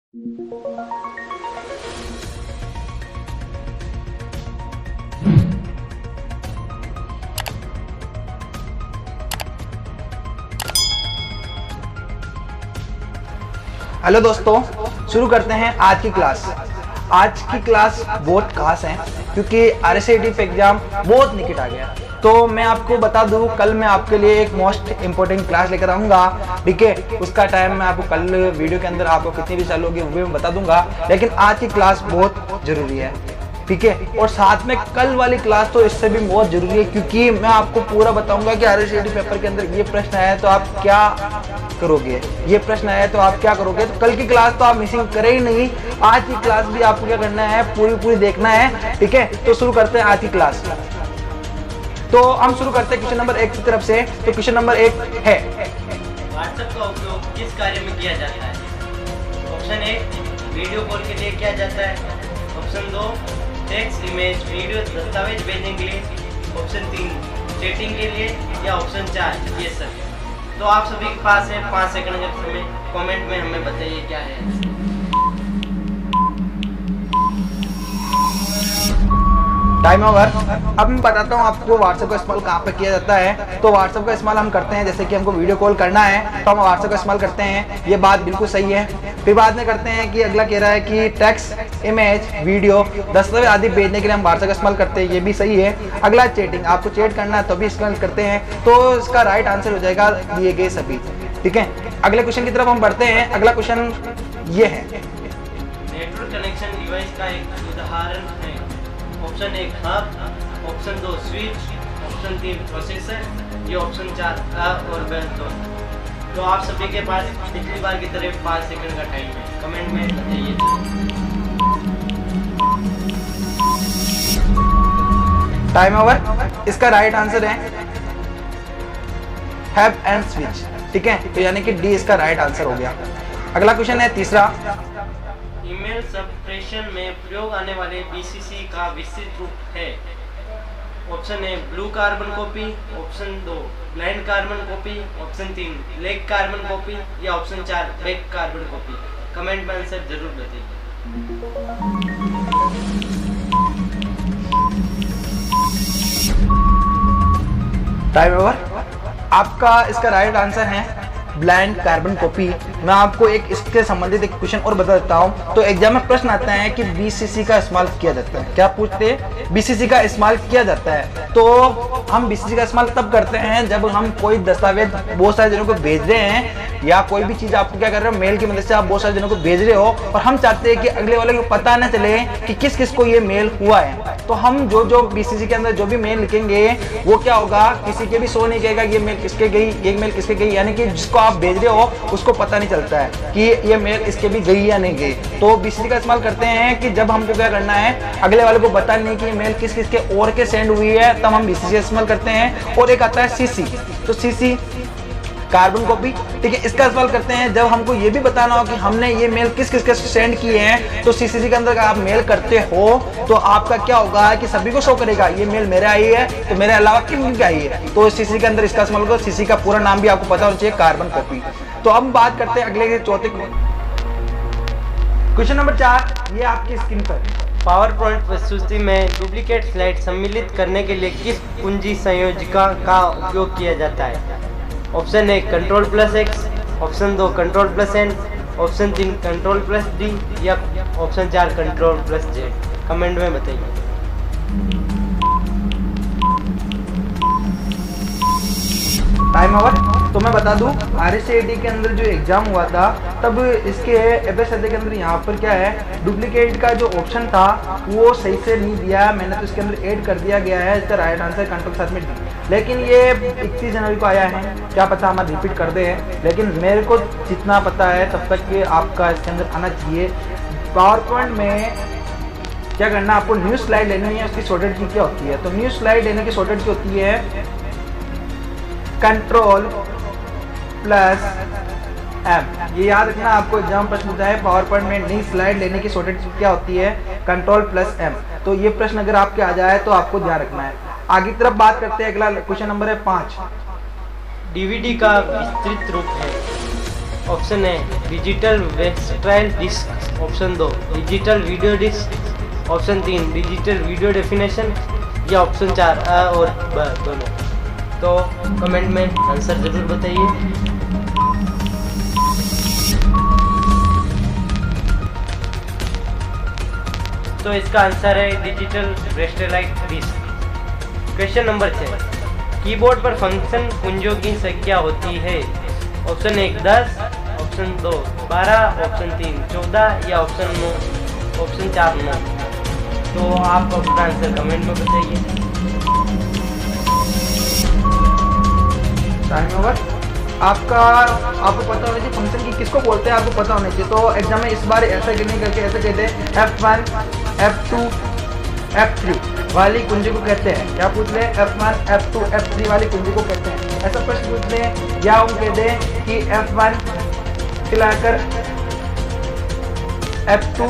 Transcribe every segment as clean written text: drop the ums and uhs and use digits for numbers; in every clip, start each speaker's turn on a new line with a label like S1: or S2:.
S1: Hello दोस्तों, शुरू करते हैं आज की क्लास। आज की क्लास बहुत खास है क्योंकि RSAT एग्जाम बहुत निकट आ गया। तो मैं आपको बता दूं, कल मैं आपके लिए एक मोस्ट इम्पोर्टेंट क्लास लेकर आऊँगा, ठीक है। उसका टाइम मैं आपको कल वीडियो के अंदर आपको कितनी भी चालू होगी वो भी मैं बता दूंगा, लेकिन आज की क्लास बहुत ज़रूरी है, ठीक है। और साथ में कल वाली क्लास तो इससे भी बहुत जरूरी है क्योंकि मैं आपको पूरा बताऊंगा कि RSAT पेपर के अंदर ये प्रश्न आया है तो आप क्या करोगे, ये प्रश्न आया है तो आप क्या करोगे। तो कल की क्लास तो आप मिसिंग करें ही नहीं। आज की क्लास भी आपको क्या करना है, पूरी देखना है, ठीक है। तो शुरू करते हैं आज की क्लास। तो हम शुरू करते हैं क्वेश्चन नंबर 1 की तरफ से। तो क्वेश्चन नंबर 1 है,
S2: व्हाट्सएप का उपयोग किस कार्य में किया जाता है? ऑप्शन ए, वीडियो कॉल के लिए किया जाता है। ऑप्शन 2, टेक्स्ट, इमेज, वीडियो, दस्तावेज भेजने के लिए। ऑप्शन 3, चैटिंग के लिए। या ऑप्शन 4, ये सब। तो आप सभी के पास है 5 सेकंड का समय, कमेंट में हमें बताइए क्या है।
S1: Time over. अब मैं बताता हूँ आपको व्हाट्सएप का इस्तेमाल कहाँ पे किया जाता है। तो व्हाट्सएप का इस्तेमाल हम करते हैं, जैसे कि हमको वीडियो कॉल करना है तो हम व्हाट्सएप का इस्तेमाल करते हैं, ये बात बिल्कुल सही है। फिर बाद में करते हैं कि अगला कह रहा है कि टेक्स्ट, इमेज, वीडियो, दस्तावेज आदि भेजने के लिए हम व्हाट्सएप का इस्तेमाल करते हैं, ये भी सही है। अगला चैटिंग, आपको चैट करना है तो भी इस्तेमाल करते हैं। तो इसका राइट आंसर हो जाएगा दिए गए सभी, ठीक है। अगले क्वेश्चन की तरफ हम बढ़ते हैं। अगला क्वेश्चन ये है,
S2: नेटवर्क कनेक्शन डिवाइस का एक उदाहरण है। Option 1, hub. Option 2, switch. Option 3, processor. ये ऑप्शन 4, और बेल टोन। तो आप सभी के पास पिछली बार की तरह 5 सेकंड का टाइम है, कमेंट में बताइए।
S1: Time over. इसका राइट आंसर है हैव एंड स्विच, ठीक है। तो यानी कि डी इसका राइट आंसर हो गया। अगला क्वेश्चन है तीसरा,
S2: ईमेल संप्रेषण में प्रयोग आने वाले BCC का विस्तृत रूप है। Option A, blue carbon copy. Option 2, blind carbon copy. Option 3, black carbon copy. या option 4, black carbon copy. Comment में आंसर जरूर बताइए।
S1: Time over. आपका इसका राइट आंसर है ब्लाइंड कार्बन कॉपी। मैं आपको एक इसके संबंधित एक क्वेश्चन और बता देता हूं। तो एग्जाम में प्रश्न आता है कि BCC का इस्तेमाल किया जाता है, क्या पूछते हैं, BCC का इस्तेमाल किया जाता है। तो हम BCC का इस्तेमाल तब करते हैं जब हम कोई दस्तावेज बहुत सारे जनों को भेज रहे हैं, या कोई भी चीज आपको क्या कर रहे हो, मेल की मदद से आप बहुत सारे जनों को भेज रहे हो और हम चाहते हैं कि अगले वाले को पता ना चले कि किस किस को ये मेल हुआ है। तो हम जो BCC के अंदर जो भी मेल लिखेंगे वो क्या होगा, किसी के भी शो नहीं करेगा ये मेल किसके गई, ये मेल किसके गई, यानी कि जिसको आप भेज रहे हो उसको पता नहीं चलता है कि ये मेल इसके भी गई या नहीं गई। तो BCC का इस्तेमाल करते हैं कि जब हमको क्या करना है, अगले वाले को पता नहीं कि ये मेल किस किस के और के सेंड हुई है, तब हम BCC का इस्तेमाल करते हैं। और एक आता है CC, तो CC कार्बन कॉपी, ठीक है। इसका इस्तेमाल करते हैं जब हमको ये भी बताना हो कि हमने ये मेल किस किस के सेंड किए हैं। तो CC के अंदर अगर आप मेल करते हो तो आपका क्या होगा कि सभी को शो करेगा ये मेल मेरे आई है, तो मेरे अलावा किन की आई है। तो CC के अंदर इसका इस्तेमाल होगा। CC का पूरा नाम भी आपको पता होना चाहिए, कार्बन कॉपी। तो अब बात करते हैं अगले चौथे क्वेश्चन नंबर 4, ये आपकी स्क्रीन पर।
S2: पावर पॉइंट प्रस्तुति में डुप्लीकेट स्लाइड सम्मिलित करने के लिए किस कुंजी संयोजिका का उपयोग किया जाता है? ऑप्शन ए, Ctrl+X। Option 2, Ctrl+N। Option 3, Ctrl+D। या ऑप्शन 4, Ctrl+Z। कमेंट में बताइए।
S1: Time over. तो मैं बता दूं, RSAT के अंदर जो एग्जाम हुआ था तब इसके FSSAT के अंदर यहाँ पर क्या है, डुप्लीकेट का जो ऑप्शन था वो सही से नहीं दिया, मैंने तो इसके अंदर ऐड कर दिया गया है। इसका राइट आंसर कंट्रोल के साथ में डी, लेकिन ये 31 जनवरी को आया है, क्या पता हम रिपीट कर दे हैं, लेकिन मेरे को जितना पता है तब तक कि आपका इसके अंदर आना चाहिए। पावर पॉइंट में क्या करना, आपको न्यू स्लाइड लेनी है, उसकी शॉर्टकट की क्या होती है। तो न्यू स्लाइड लेने की शॉर्टकट की होती है Ctrl+M। ये याद रखना, आपको एग्जाम प्रश्न पूछा है पावर पॉइंट में नई स्लाइड लेने की शॉर्टकट क्या होती है, Ctrl+M। तो ये प्रश्न अगर आपके आ जाए तो आपको ध्यान रखना है। आगे की तरफ बात करते हैं। अगला क्वेश्चन नंबर है 5,
S2: DVD का विस्तृत रूप है। Option A digital versatile disc, option 2 digital video disc, option 3 digital video definition या ऑप्शन 4 अ और ब दोनों। तो कमेंट में आंसर ज़रूर बताइए। तो इसका आंसर है digital versatile disc. Question number 6, keyboard पर फंक्शन कुंजों की संख्या होती है। ऑप्शन 1 10, ऑप्शन 2 12, ऑप्शन 3 14 या ऑप्शन 9 ऑप्शन 4 9। तो आप अपना आंसर कमेंट में बताइए।
S1: Time over. आपको पता होना चाहिए फंक्शन की किसको बोलते हैं, आपको पता होना चाहिए। तो एग्जाम में इस बार ऐसा नहीं करके ऐसे कहते हैं F1 F2 F3 वाली कुंजी को कहते हैं। क्या पूछ ले? F1 F2 F3 वाली कुंजी को कहते हैं। ऐसा प्रश्न पूछ ले या हम कहते हैं कि F1 खिलाकर F2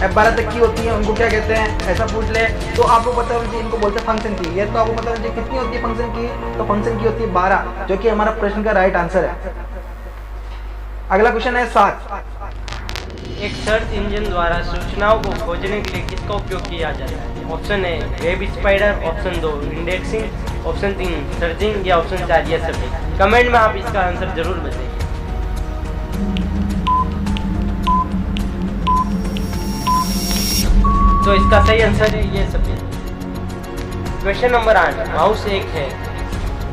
S1: F12 तक की होती है, उनको क्या कहते हैं, ऐसा पूछ ले। तो आपको पता होना चाहिए इनको बोलते हैं फंक्शन की। ये तो आपको पता होना चाहिए कितनी होती है फंक्शन की, तो फंक्शन की होती है 12, जो कि हमारा प्रश्न का राइट आंसर है। अगला क्वेश्चन है 7।
S2: एक सर्च इंजन द्वारा सूचनाओं को खोजने के लिए किसका उपयोग किया जाता है? ऑप्शन ए web spider, option 2 indexing, option 3 searching या ऑप्शन 4 ये सभी। कमेंट में आप इसका आंसर जरूर बताइए। तो इसका सही आंसर है ये सभी। क्वेश्चन नंबर 8, माउस एक है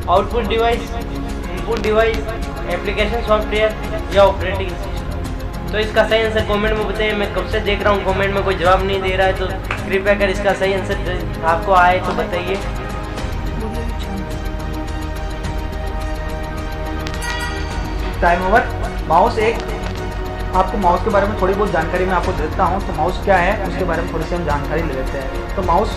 S2: output device, input device, application software या ऑपरेटिंग सिस्टम। तो इसका सही आंसर कमेंट में बताइए। मैं कब से देख रहा हूँ कमेंट में कोई जवाब नहीं दे रहा है, तो कृपया कर इसका सही आंसर आपको आए तो बताइए।
S1: Time over. माउस एक, आपको माउस के बारे में थोड़ी बहुत जानकारी मैं आपको देता हूँ। तो माउस क्या है उसके बारे में थोड़ी सी हम जानकारी ले लेते हैं। तो माउस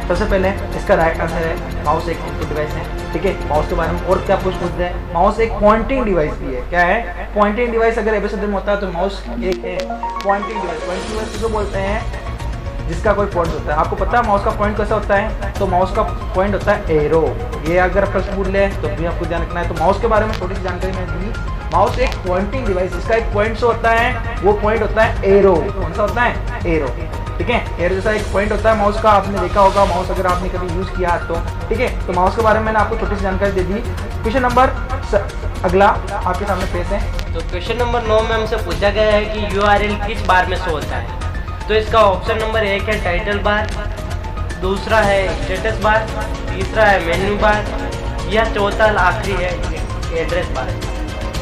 S1: सबसे पहले इसका राइट आंसर है माउस एक इनपुट डिवाइस है। ठीक है, माउस के बारे में और क्या पूछते हैं, माउस एक पॉइंटिंग डिवाइस भी है। क्या है? Pointing device. अगर एबीसीडी में होता है तो माउस एक है पॉइंटिंग डिवाइस। पॉइंटिंग डिवाइस किसको बोलते हैं? जिसका कोई पॉइंट होता है। आपको पता है माउस का पॉइंट कैसा होता है? तो माउस का पॉइंट होता है एरो। ये अगर प्रश्न पूछ ले तो भी आपको ध्यान रखना है। तो माउस के बारे में थोड़ी सी जानकारी मैंने दी। माउस एक पॉइंटिंग डिवाइस, इसका एक पॉइंट से होता है, वो पॉइंट होता है एरो। कौन सा होता है? एरो। ठीक है, एरो जैसा एक पॉइंट होता है माउस का। आपने देखा होगा माउस अगर आपने कभी यूज किया तो। ठीक है, तो माउस के बारे में मैंने आपको छोटी सी जानकारी दे दी। क्वेश्चन नंबर अगला आपके सामने पेश है।
S2: तो क्वेश्चन नंबर 9 में हमसे पूछा गया है कि URL किस बार में शो होता है? तो इसका ऑप्शन नंबर 1 है टाइटल बार, दूसरा है स्टेटस बार, तीसरा है मेन्यू बार या चौथा आखिरी है एड्रेस बार।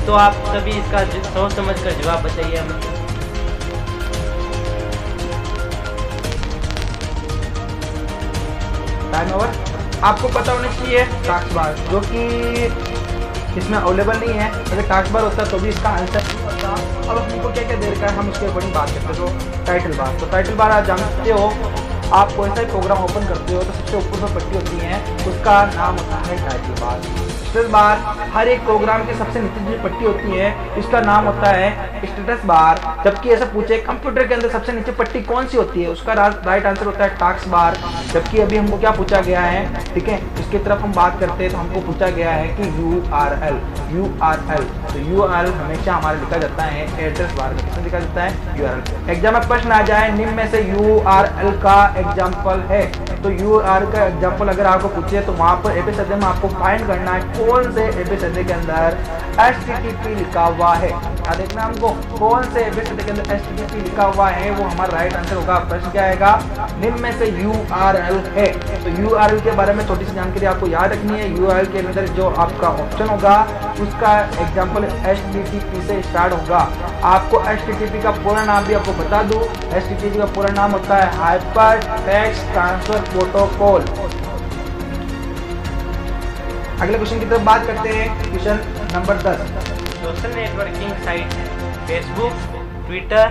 S2: तो आप सभी इसका सोच समझ कर जवाब बताइए हमें।
S1: Time over. आपको पता होना चाहिए टास्क बार, जो कि इसमें अवेलेबल नहीं है। अगर टास्क बार होता तो भी इसका आंसर नहीं होता। अब अपने को क्या क्या दे रखा है हम उसके अकॉर्डिंग बात करते हैं। तो टाइटल बार, तो टाइटल बार आप जानते हो, आप कोई सा भी प्रोग्राम ओपन करते हो तो सबसे ऊपर जो पट्टी होती है उसका नाम होता है टाइटल बार। स्टेटस बार, हर एक प्रोग्राम के सबसे नीचे जो पट्टी होती है इसका नाम होता है स्टेटस बार। जबकि ऐसा पूछे कंप्यूटर के अंदर सबसे नीचे पट्टी कौन सी होती है, उसका राइट आंसर होता है टास्क बार। जबकि अभी हमको क्या पूछा गया है, ठीक है, इसकी तरफ हम बात करते हैं तो हमको पूछा गया है कि URL। तो URL हमेशा हमारा लिखा जाता है एड्रेस बार में। किसमें लिखा जाता है? URL। एग्जाम में प्रश्न आ जाए निम्न में से URL का एग्जाम्पल है, तो URL का एग्जाम्पल अगर आपको पूछे तो वहाँ पर एबीसीडी में आपको फाइंड करना है कौन से एबीसीडी के अंदर HTTP लिखा हुआ है। देखना हमको कौन से एबीसीडी के अंदर HTTP लिखा हुआ है, वो हमारा राइट आंसर होगा। प्रश्न क्या आएगा? निम्न में से URL है। तो URL के बारे में छोटी सी जानकारी आपको याद रखनी है। URL के अंदर जो आपका ऑप्शन होगा उसका एग्जाम्पल HTTP से स्टार्ट होगा। आपको HTTP का पूरा नाम भी आपको बता दूं। HTTP का पूरा नाम होता है हाइपर टेक्स्ट ट्रांसफर प्रोटोकॉल। अगले क्वेश्चन की तरफ बात करते हैं। Question number 10।
S2: Social networking site है फेसबुक, ट्विटर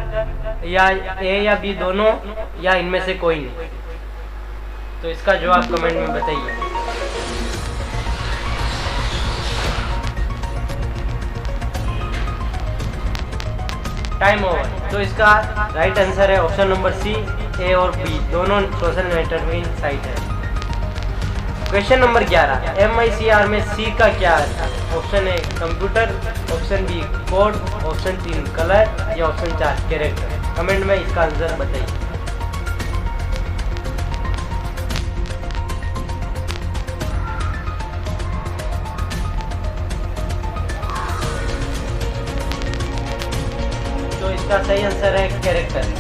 S2: या ए या बी दोनों या इनमें से कोई नहीं। तो इसका जवाब कमेंट में बताइए। Time over. तो इसका राइट आंसर है ऑप्शन नंबर सी, ए और बी दोनों सोशल नेटवर्किंग साइट है। क्वेश्चन नंबर 11, MICR में C का क्या अर्थ है? Option A computer, option B code, option 3 colour या ऑप्शन 4 कैरेक्टर। कमेंट में इसका आंसर बताइए। तो इसका सही आंसर है कैरेक्टर।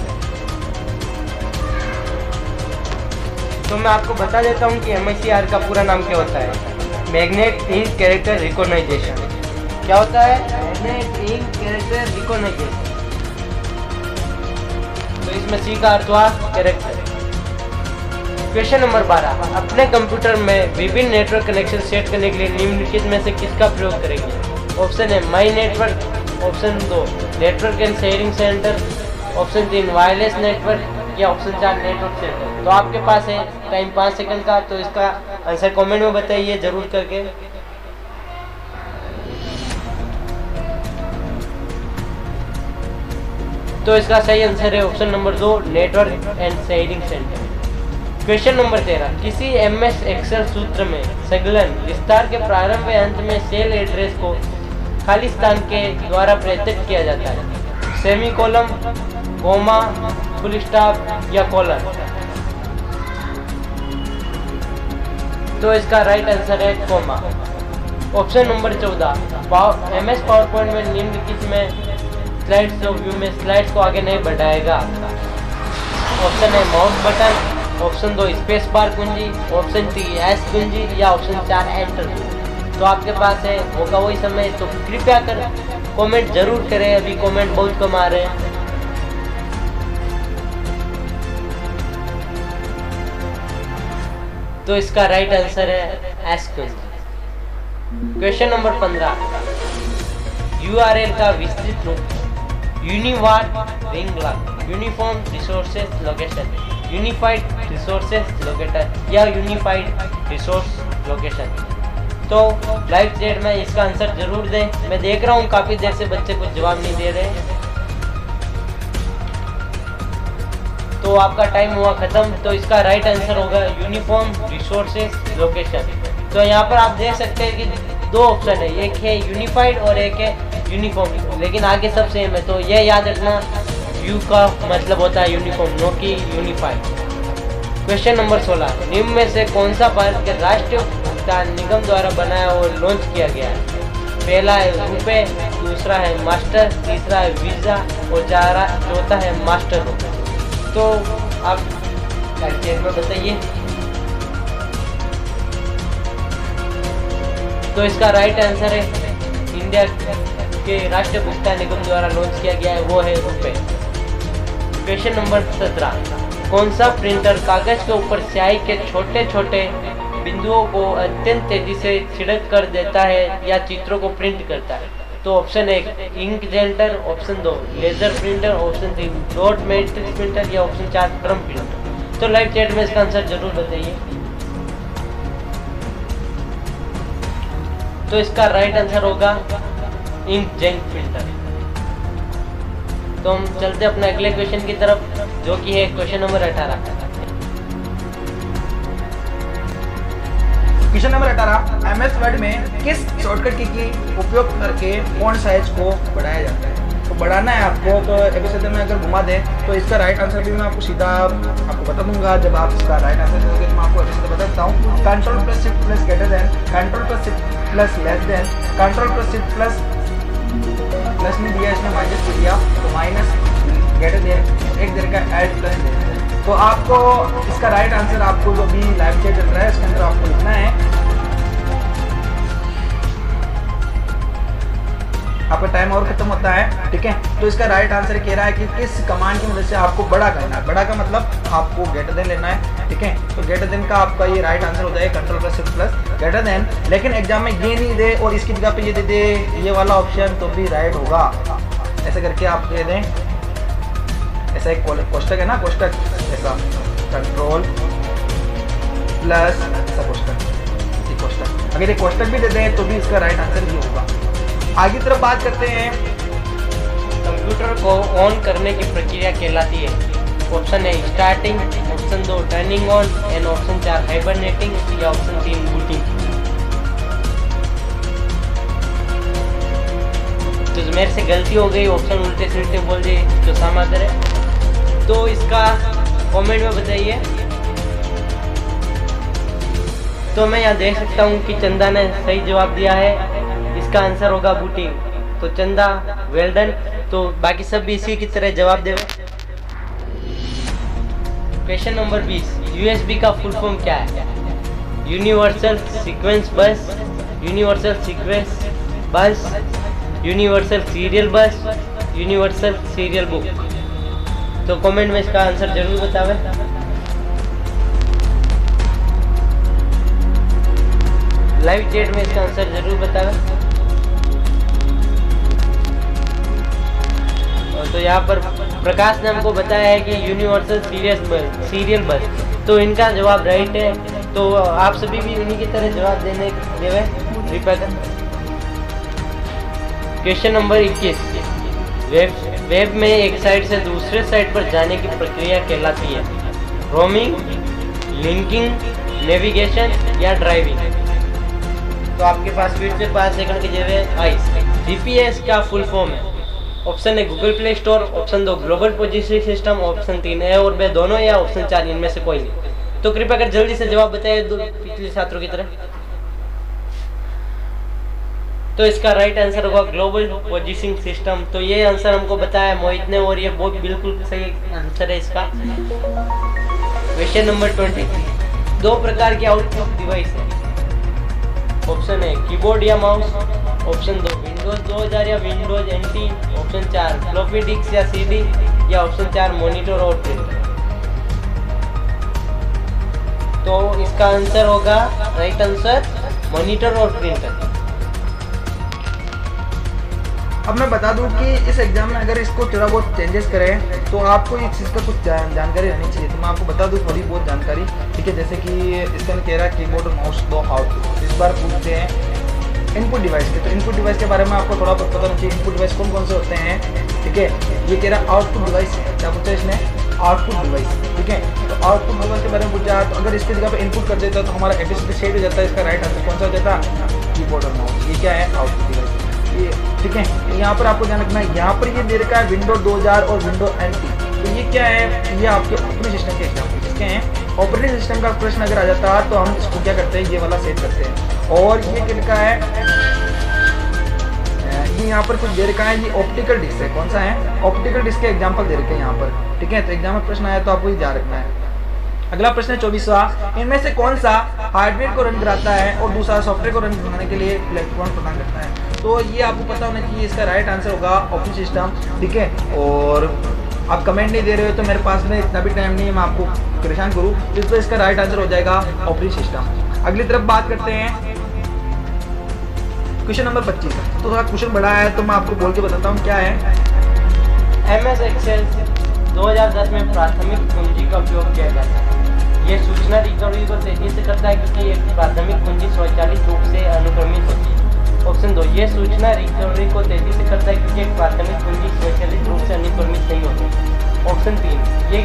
S2: तो मैं आपको बता देता हूँ कि MICR का पूरा नाम क्या होता है। Magnet ink character recognization. क्या होता है? Magnet ink character recognization. तो इसमें C का अर्थ हुआ कैरेक्टर। क्वेश्चन नंबर 12, अपने कंप्यूटर में विभिन्न नेटवर्क कनेक्शन सेट करने के लिए निम्नलिखित में से किसका प्रयोग करेंगे? Option A my network, option 2 network and sharing centre, option 3 wireless network या ऑप्शन 4 नेटवर्क सेंटर। तो आपके पास है टाइम 5 सेकंड का, तो इसका आंसर कमेंट में बताइए जरूर करके। तो इसका सही आंसर है option number 2 network and sharing centre. Question number 13, किसी MS एक्सेल सूत्र में संकलन विस्तार के प्रारंभ व अंत में सेल एड्रेस को खाली स्थान के द्वारा प्रत्यक्ष किया जाता है। सेमीकोलन, कोमा, फुल स्टॉप या कॉलन। तो इसका राइट आंसर है comma. Option number 14, MS PowerPoint में निम्नलिखित में स्लाइड्स व्यू में स्लाइड्स को आगे नहीं बढ़ाएगा। ऑप्शन है mouse button, option 2 space bar कुंजी, ऑप्शन 3 S कुंजी या ऑप्शन 4 एंटर। तो आपके पास है होगा वही समय। तो कृपया कर कमेंट जरूर करें, अभी कमेंट बहुत कम आ रहे हैं। तो इसका राइट आंसर है S कुंजी। क्वेश्चन नंबर 15, URL का विस्तृत रूप यूनिवार्ड ring lock, uniform resources location, unified resources locator या यूनिफाइड रिसोर्स लोकेशन। तो लाइव चैट में इसका आंसर जरूर दें। मैं देख रहा हूँ काफी देर से बच्चे कुछ जवाब नहीं दे रहे। तो आपका टाइम हुआ खत्म। तो इसका राइट आंसर होगा यूनिफॉर्म रिसोर्सेज लोकेशन। तो यहाँ पर आप देख सकते हैं कि 2 ऑप्शन है, एक है यूनिफाइड और एक है यूनिफॉर्म, लेकिन आगे सब सेम है। तो यह याद रखना, यू का मतलब होता है यूनिफॉर्म, नो की यूनिफाइड। क्वेश्चन नंबर 16, निम्न में से कौन सा भारत के राष्ट्रीय भुगतान निगम द्वारा बनाया और लॉन्च किया गया है? पहला है रुपए, दूसरा है मास्टर, तीसरा है वीजा और चौथा है मास्टर। तो आप चैट में बताइए। तो इसका राइट आंसर है इंडिया के राष्ट्रीय भुगतान निगम द्वारा लॉन्च किया गया है, वो है रुपए। क्वेश्चन नंबर 17, कौन सा प्रिंटर कागज के ऊपर स्याही के छोटे छोटे बिंदुओं को अत्यंत तेजी से छिड़क कर देता है या चित्रों को प्रिंट करता है? तो option 1 ink jet, option 2 laser printer, option 3 dot matrix printer या ऑप्शन 4 ड्रम प्रिंटर। तो लाइव चैट में इसका आंसर जरूर बताइए। तो इसका राइट आंसर होगा इंक जेंट प्रिंटर। तो हम चलते अपने अगले क्वेश्चन की तरफ, जो कि है question number 18।
S1: Question number 18, MS word में किस शॉर्टकट की उपयोग करके फॉन्ट साइज को बढ़ाया जाता है? तो बढ़ाना है आपको, तो एपिसोड में अगर घुमा दें तो इसका राइट आंसर भी मैं आपको सीधा आपको बता दूंगा। जब आप इसका राइट आंसर दोगे तो मैं आपको एपिसोड बता देता हूँ। Control plus shift plus greater than, control plus shift plus less than, control plus shift plus नहीं दिया, इसमें माइनस दिया, तो माइनस ग्रेटर देन, एक देर का ऐड प्लस देन। तो आपको इसका राइट आंसर आपको जो भी लाइव चैट चल रहा है इसके अंदर आपको लिखना है। आपका टाइम और खत्म होता है, ठीक है। तो इसका राइट आंसर कह रहा है कि किस कमांड की मदद से आपको बड़ा करना है। बड़ा का मतलब आपको ग्रेटर देन लेना है, ठीक है। तो ग्रेटर देन का आपका ये राइट आंसर होता है control plus shift plus greater than. लेकिन एग्जाम में ये नहीं दे और इसकी जगह पे ये दे दे ये वाला ऑप्शन, तो भी राइट होगा। ऐसा करके आप दे दें, ऐसा एक कोष्टक है ना, कोष्टक ऐसा कंट्रोल प्लस ऐसा कोष्टक, अगर ये कोष्टक भी दे दें तो भी इसका राइट आंसर ये होगा। आगे तरफ बात करते हैं।
S2: कंप्यूटर को ऑन करने की प्रक्रिया कहलाती है option A starting, option 2 turning on and option 4 hibernating या ऑप्शन 3 बूटिंग। तो मेरे से गलती हो गई, ऑप्शन उल्टे सीधे बोल दिए तो क्षमा करें। तो इसका कमेंट में बताइए। तो मैं यहाँ देख सकता हूँ कि चंदा ने सही जवाब दिया है, इसका आंसर होगा बूटिंग। तो चंदा वेल डन। तो बाकी सब भी इसी की तरह जवाब देवे। क्वेश्चन नंबर 20, यूएसबी का फुल फॉर्म क्या है? यूनिवर्सल सीक्वेंस बस, यूनिवर्सल सीक्वेंस बस, यूनिवर्सल सीरियल बस, यूनिवर्सल सीरियल बुक। तो कमेंट में इसका आंसर जरूर बतावे। लाइव चैट में इसका आंसर जरूर बतावे। तो यहाँ पर प्रकाश ने हमको बताया है कि यूनिवर्सल सीरियल बस। तो इनका जवाब राइट है। तो आप सभी भी उन्हीं की तरह जवाब देवे कृपया कर। क्वेश्चन नंबर 21, वेब में एक साइट से दूसरे साइट पर जाने की प्रक्रिया कहलाती है? रोमिंग, लिंकिंग, नेविगेशन या ड्राइविंग। तो आपके पास फिर से 5 सेकंड के जगह आइस। जीपीएस का फुल फॉर्म है? ऑप्शन ए Google play store, option 2 global positioning system, option 3 ए और बी दोनों या ऑप्शन 4 इनमें से कोई नहीं। तो कृपया कर जल्दी से जवाब बताइए पिछले छात्रों की तरह। तो इसका राइट आंसर होगा ग्लोबल पोजीशनिंग सिस्टम। तो ये आंसर हमको बताया मोहित ने और ये बहुत बिल्कुल सही आंसर है इसका। क्वेश्चन नंबर 23, 2 प्रकार के आउटपुट डिवाइस है? ऑप्शन ए कीबोर्ड या माउस, ऑप्शन 2 विंडोज 2000 या Windows NT, option 4 floppy disk या CD या ऑप्शन 4 मॉनिटर और प्रिंटर। तो इसका आंसर होगा राइट आंसर मॉनिटर और प्रिंटर।
S1: अब मैं बता दूं कि इस एग्जाम में अगर इसको थोड़ा बहुत चेंजेस करें तो आपको इस चीज़ का कुछ जानकारी रहनी चाहिए। तो मैं आपको बता दूं थोड़ी बहुत जानकारी, ठीक है। जैसे कि इसका कह रहा है कीबोर्ड और माउस 2 आउटपुट। इस बार पूछते हैं इनपुट डिवाइस के। तो इनपुट डिवाइस के बारे में आपको थोड़ा बहुत पता होना चाहिए। इनपुट डिवाइस कौन कौन से होते हैं, ठीक है। ये कह रहा है आउटपुट डिवाइस, क्या पूछा है इसने? आउटपुट डिवाइस, ठीक है। तो आउटपुट डिवाइस के बारे में पूछा तो अगर इसकी जगह पे इनपुट कर देता तो हमारा एबीसीडी सेट हो जाता है। इसका राइट आंसर कौन सा हो जाता? कीबोर्ड और माउस। ये क्या है? आउटपुट डिवाइस, ये ठीक है। तो यहाँ पर आपको ध्यान रखना है, यहाँ पर ये दे रखा है विंडोज 2000 और विंडोज NT। तो ये क्या है? ये आपके ऑपरेटिंग सिस्टम के एग्जाम्पल किसके हैं? ऑपरेटिंग सिस्टम का क्वेश्चन अगर आ जाता है तो हम इसको क्या करते हैं, ये वाला सेट करते हैं। और ये क्या लिखा है, ये यहाँ पर कुछ दे रखा है, ये ऑप्टिकल डिस्क है। कौन सा है? ऑप्टिकल डिस्क के एग्जाम्पल दे रखे हैं यहाँ पर, ठीक है। तो एग्जाम में प्रश्न आया तो आपको ये ध्यान रखना है। अगला प्रश्न है 24वां, इनमें से कौन सा हार्डवेयर को रन कराता है और दूसरा सॉफ्टवेयर को रन कराने के लिए प्लेटफॉर्म प्रदान करता है? तो ये आपको पता होना चाहिए। इसका राइट आंसर होगा ऑपरेटिंग सिस्टम, ठीक है। और आप कमेंट नहीं दे रहे हो तो मेरे पास में इतना भी टाइम नहीं है मैं आपको परेशान करूँ, तो इसका राइट आंसर हो जाएगा ऑपरेटिंग सिस्टम। अगली तरफ बात करते हैं क्वेश्चन नंबर 25। तो थोड़ा क्वेश्चन बड़ा है तो मैं आपको बोल के बताता हूँ क्या है।
S2: MS एक्सेल 2010 में प्राथमिक कुंजी का उपयोग किया जाता है। यह सूचना रिकवरी को तेजी से करता है क्योंकि एक प्राथमिक कुंजी स्वचालित रूप से अनुक्रमित होती है। ऑप्शन 2, यह सूचना रिकवरी को तेजी से करता है क्योंकि एक प्राथमिक कुंजी स्वचालित रूप से अनुक्रमित नहीं होती। ऑप्शन 3, ये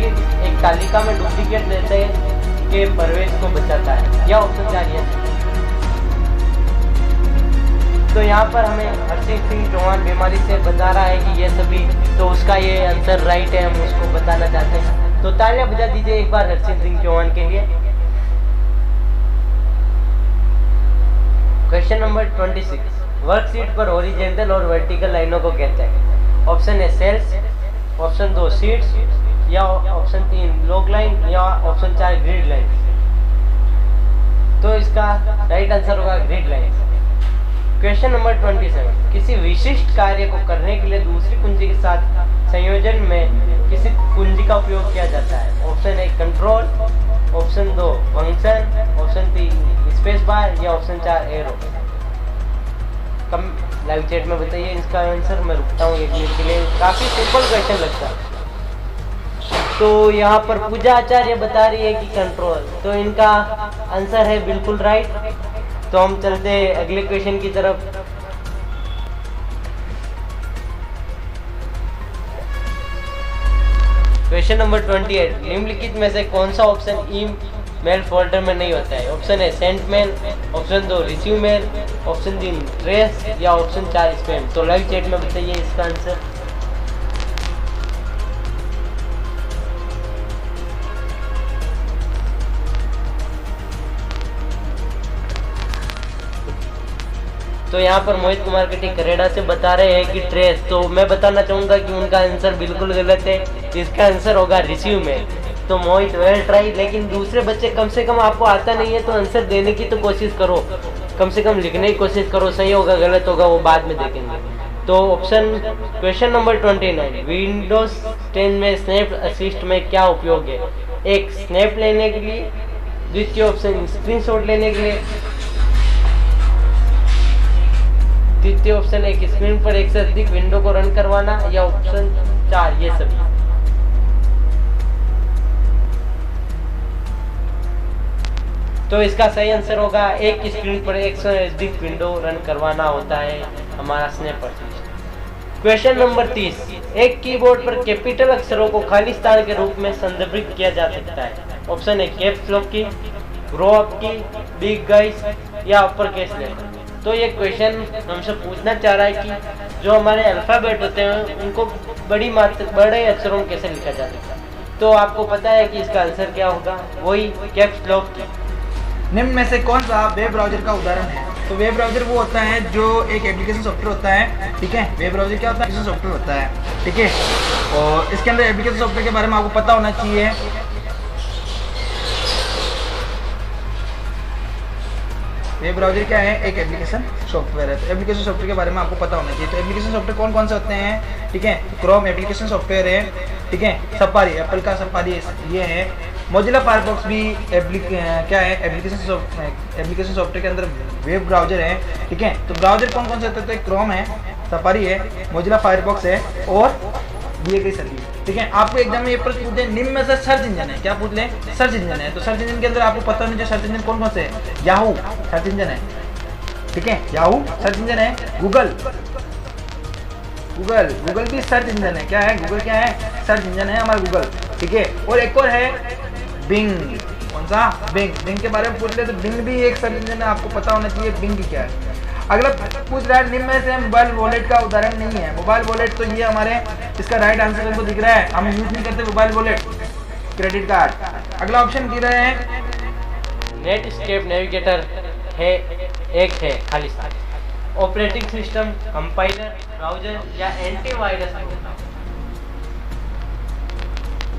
S2: एक तालिका में डुप्लीकेट डेटा के प्रवेश को बचाता है। या ऑप्शन 4 ये। तो यहाँ पर हमें हरसिंह सिंह चौहान बीमारी से बता रहा है कि ये सभी, तो उसका ये आंसर राइट है, हम उसको बताना चाहते हैं। तो तालियां बजा दीजिए एक बार हरसिंह सिंह चौहान के लिए। क्वेश्चन नंबर 26, वर्कशीट पर हॉरिजॉन्टल और वर्टिकल लाइनों को कहते हैं? Option A cells, option 2 sheets या ऑप्शन 3 लॉग लाइन या ऑप्शन 4 ग्रिड लाइन। तो इसका राइट आंसर होगा ग्रिड लाइन। क्वेश्चन नंबर 27, किसी विशिष्ट कार्य को करने के लिए दूसरी कुंजी के साथ संयोजन में किसी कुंजी का उपयोग किया जाता है? Option A control, option 2 function, option 3 space bar या ऑप्शन 4 एरो। कम लाइव चैट में बताइए इसका आंसर। मैं रुकता हूँ 1 मिनट के लिए। काफ़ी सिंपल क्वेश्चन लगता है। तो यहाँ पर पूजा आचार्य बता रही है कि कंट्रोल, तो इनका आंसर है बिल्कुल राइट। तो हम चलते हैं अगले क्वेश्चन की तरफ। क्वेश्चन नंबर 28, निम्नलिखित में से कौन सा ऑप्शन ई मेल फोल्डर में नहीं होता है? ऑप्शन है sent mail, option 2 receive mail, option 3 trace या ऑप्शन 4 स्पैम। तो लाइव चैट में बताइए इसका आंसर। तो यहाँ पर मोहित कुमार कटी करेड़ा से बता रहे हैं कि ट्रेस। तो मैं बताना चाहूँगा कि उनका आंसर बिल्कुल गलत है। इसका आंसर होगा रिसीव मेल। तो मोहित वेल ट्राई, लेकिन दूसरे बच्चे कम से कम आपको आता नहीं है तो आंसर देने की तो कोशिश करो, कम से कम लिखने की कोशिश करो। सही होगा गलत होगा वो बाद में देखेंगे। तो ऑप्शन क्वेश्चन नंबर 29, विंडोज 10 में स्नैप असिस्ट में क्या उपयोग है? एक स्नैप लेने के लिए, द्वितीय ऑप्शन स्क्रीनशॉट लेने के लिए, तृतीय ऑप्शन एक स्क्रीन पर एक से अधिक विंडो को रन करवाना, या ऑप्शन 4 ये सभी। तो इसका सही आंसर होगा एक स्क्रीन पर एक से अधिक विंडो रन करवाना होता है हमारा स्नैप असिस्ट। क्वेश्चन नंबर 30, एक कीबोर्ड पर कैपिटल अक्षरों को खाली स्थान के रूप में संदर्भित किया जा सकता है। ऑप्शन है कैप्स लॉक की, ग्रो अप की, बिग गाइस या अपर केस लेटर। तो ये क्वेश्चन हमसे पूछना चाह रहा है कि जो हमारे अल्फाबेट होते हैं उनको बड़े अक्षरों में कैसे लिखा जा सकता है। तो आपको पता है कि इसका आंसर क्या होगा, वही कैप्स लॉक की।
S1: निम्न में से कौन सा वेब ब्राउजर का उदाहरण है? तो वेब ब्राउजर वो होता है जो एक एप्लीकेशन सॉफ्टवेयर होता है, ठीक है। वेब ब्राउजर क्या होता है? एप्लीकेशन सॉफ्टवेयर होता है, ठीक है। और इसके अंदर एप्लीकेशन सॉफ्टवेयर के बारे में आपको पता होना चाहिए। वेब ब्राउजर क्या है? एक एप्लीकेशन सॉफ्टवेयर है। तो एप्लीकेशन सॉफ्टवेयर के बारे में आपको पता होना चाहिए। तो एप्लीकेशन सॉफ्टवेयर कौन कौन से होते हैं, ठीक है। क्रोम एप्लीकेशन सॉफ्टवेयर है, ठीक है। सफारी, एप्पल का सफारी ये है। मोजिला फायरफॉक्स भी क्या है? एप्लीकेशन सॉफ्टवेयर के अंदर वेब ब्राउजर है, ठीक है। तो ब्राउजर कौन कौन से होते हैं? क्रोम है, सफारी है, मोजिला फायरफॉक्स है और दिए गई सभी, ठीक है। आपको एग्जाम में ये प्रश्न पूछे निम्न में से सर्च इंजन है, क्या पूछ ले? सर्च इंजन है। तो सर्च इंजन के अंदर आपको पता होना चाहिए सर्च इंजन कौन कौन से है। याहू सर्च इंजन है, ठीक है। याहू सर्च इंजन है। गूगल भी सर्च इंजन है। क्या है? गूगल क्या है? सर्च इंजन है हमारा गूगल, ठीक है। और एक और है बिंग। कौन सा? बिंग के बारे में पूछ ले तो बिंग भी एक सर्च इंजन है, आपको पता होना चाहिए बिंग क्या है। अगला पूछ रहा है निम्न में से मोबाइल वॉलेट का उदाहरण नहीं है। मोबाइल वॉलेट तो ये हमारे, इसका राइट आंसर हमको दिख रहा है, हम यूज नहीं करते मोबाइल वॉलेट, क्रेडिट कार्ड। अगला ऑप्शन दे रहे हैं
S2: नेटस्केप नेविगेटर है, एक है खाली स्थान। ऑपरेटिंग सिस्टम, कंपाइलर, ब्राउजर या एंटीवायरस।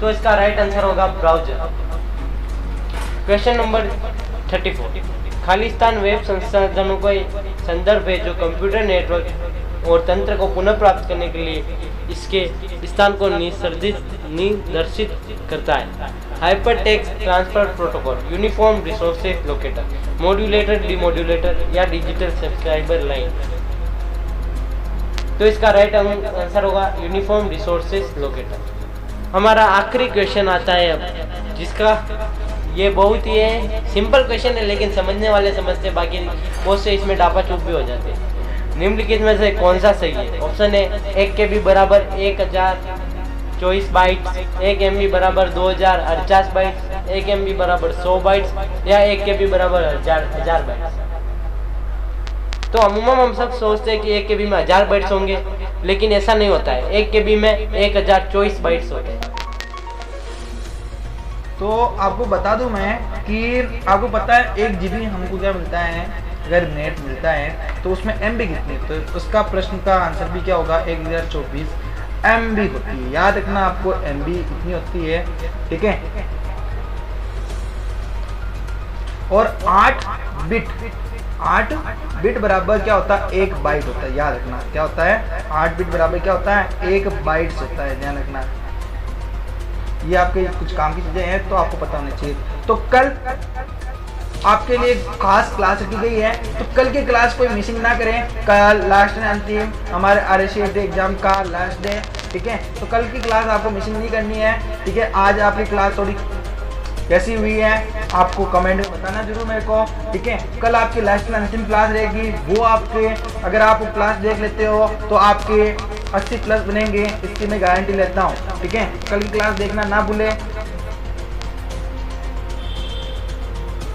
S2: तो इसका राइट आंसर होगा ब्राउजर। क्वेश्चन नंबर 34, खाली स्थान वेब संसाधनों का संदर्भ है जो कंप्यूटर नेटवर्क और तंत्र को पुनः प्राप्त करने के लिए इसके स्थान को निर्देशित करता है। Hyper text transfer protocol, uniform resources locator, modulator, demodulator या डिजिटल सब्सक्राइबर लाइन। तो इसका राइट आंसर होगा यूनिफॉर्म रिसोर्सेज लोकेटर। हमारा आखिरी क्वेश्चन आता है अब, जिसका ये बहुत ही सिंपल क्वेश्चन है लेकिन समझने वाले समझते, बाकी बहुत से इसमें डापा चूप भी हो जाते हैं। निम्नलिखित में से कौन सा सही है? ऑप्शन है 1 KB बराबर 1024 बाइट्स, 1 MB बराबर 2048 बाइट्स, 1 MB बराबर 100 बाइट्स या 1 KB बराबर 1000 बाइट्स। तो अमूमन हम सब सोचते हैं कि 1 KB में 1000 बाइट्स होंगे, लेकिन ऐसा नहीं होता है। 1 KB में 1024 बाइट्स होते हैं।
S1: तो आपको बता दूं मैं कि आपको पता है 1 GB हमको क्या मिलता है, अगर नेट मिलता है तो उसमें MB कितनी, तो उसका प्रश्न का आंसर भी क्या होगा? 1024 MB होती है। याद रखना आपको MB कितनी होती है, ठीक है। और 8 बिट बराबर क्या होता है? 1 बाइट होता है। याद रखना क्या होता है? 8 बिट बराबर क्या होता है? 1 बाइट्स होता है, ध्यान रखना। ये आपके कुछ काम की चीजें हैं तो आपको पता होना चाहिए। तो कल आपके लिए खास क्लास रखी गई है, तो कल की क्लास कोई मिसिंग ना करें। कल लास्ट है, अंतिम हमारे RSCT एग्जाम का लास्ट डे, ठीक है। तो कल की क्लास आपको मिसिंग नहीं करनी है, ठीक है। आज आपकी क्लास थोड़ी कैसी हुई है आपको कमेंट में बताना जरूर मेरे को, ठीक है। कल आपकी लास्ट अंतिम क्लास रहेगी, वो आपके अगर आप वो क्लास देख लेते हो तो आपके 80 प्लस बनेंगे, इसकी मैं गारंटी लेता हूँ, ठीक है। कल की क्लास देखना ना भूले।